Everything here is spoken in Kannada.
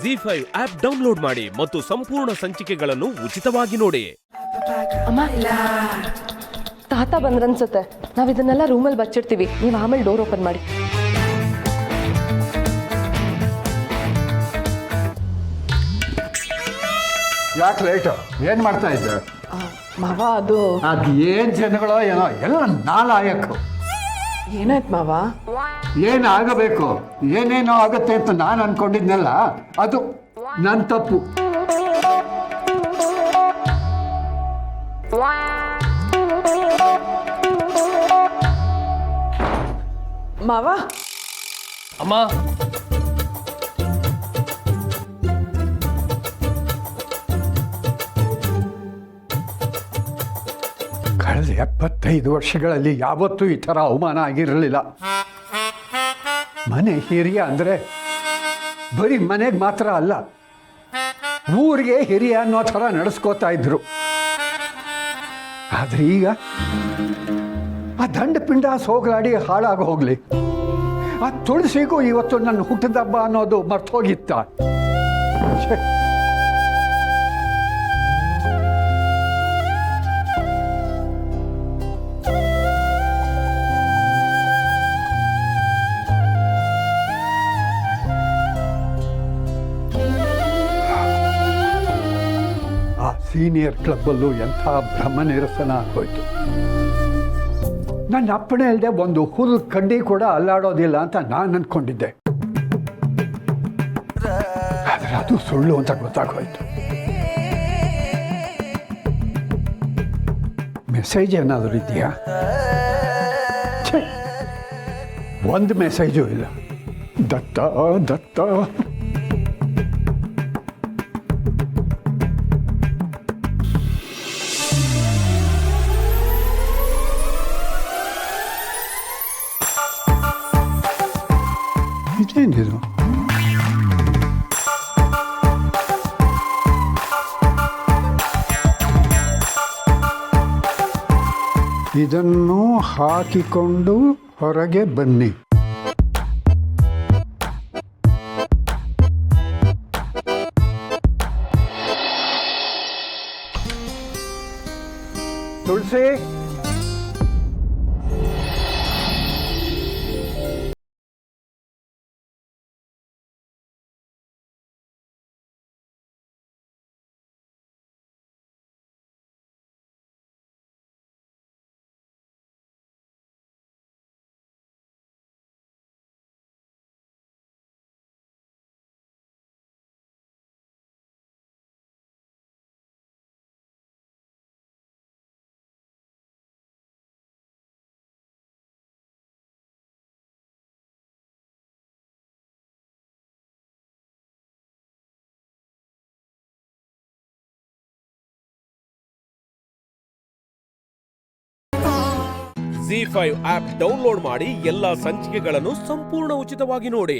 ಜಿ5 ಆಪ್ ಡೌನ್ಲೋಡ್ ಮಾಡಿ ಮತ್ತು ಸಂಪೂರ್ಣ ಸಂಚಿಕೆಗಳನ್ನು ಉಚಿತವಾಗಿ ನೋಡಿ. ಅಮ್ಮ, ತಾತ ಬಂದ್ರನ್ಸುತ್ತೆ. ನಾವ್ ಇದನ್ನೆಲ್ಲ ರೂಮಲ್ಲಿ ಬಚ್ಚಿಡ್ತೀವಿ. ನೀವು ಆಮೇಲೆ ಡೋರ್ ಓಪನ್ ಮಾಡಿ. ಯಾಕೆ ಲೇಟು? ಏನು ಮಾಡ್ತಾ ಇದ್ದೆ? ಮಾವ, ಅದು ಏನು ಜನಗಳೋ ಏನೋ, ಎಲ್ಲ ನಾಲಾಯಕು. ಏನಾಯ್ತು ಮಾವ? ಏನಾಗಬೇಕು, ಏನೇನೋ ಆಗುತ್ತೆ ಅಂತ ನಾನು ಅನ್ಕೊಂಡಿದ್ನಲ್ಲ, ಅದು ನನ್ನ ತಪ್ಪು. ಮಾವ, ಅಮ್ಮ, ಕಳೆದ 75 ವರ್ಷಗಳಲ್ಲಿ ಯಾವತ್ತೂ ಈ ಥರ ಅವಮಾನ ಆಗಿರಲಿಲ್ಲ. ಮನೆ ಹಿರಿಯ ಅಂದರೆ ಬರೀ ಮನೆಗೆ ಮಾತ್ರ ಅಲ್ಲ, ಊರಿಗೆ ಹಿರಿಯ ಅನ್ನೋ ಥರ ನಡೆಸ್ಕೋತಾ ಇದ್ರು. ಆದರೆ ಈಗ ಆ ದಂಡ ಪಿಂಡ ಸೋಗಲಾಡಿ ಹಾಳಾಗಿ ಹೋಗಲಿ. ಆ ತುಳಸಿಗೂ ಇವತ್ತು ನನ್ನ ಹುಟ್ಟಿದಬ್ಬ ಅನ್ನೋದು ಮರ್ತೋಗಿತ್ತ. ಆ ಸೀನಿಯರ್ ಕ್ಲಬ್ಬಲ್ಲೂ ಎಂಥ ಭ್ರಮ ನಿರಸನ ಆಗೋಯ್ತು. ನನ್ನ ಅಪ್ಪಣೆ ಇಲ್ಲದೆ ಒಂದು ಹುಲ್ ಕಡ್ಡಿ ಕೂಡ ಅಲ್ಲಾಡೋದಿಲ್ಲ ಅಂತ ನಾನು ಅಂದ್ಕೊಂಡಿದ್ದೆ. ಆದರೆ ಅದು ಸುಳ್ಳು ಅಂತ ಗೊತ್ತಾಗೋಯ್ತು. ಮೆಸೇಜ್ ಏನಾದರೂ ಇದೆಯಾ? ಒಂದು ಮೆಸೇಜು ಇಲ್ಲ. ದತ್ತ ದತ್ತ ಇದೇನಿದು? ಇದನ್ನು ಹಾಕಿಕೊಂಡು ಹೊರಗೆ ಬನ್ನಿ. ತುಳಸಿ, ಜಿ5 ಆಪ್ ಡೌನ್ಲೋಡ್ ಮಾಡಿ ಎಲ್ಲಾ ಸಂಚಿಕೆಗಳನ್ನು ಸಂಪೂರ್ಣ ಉಚಿತವಾಗಿ ನೋಡಿ.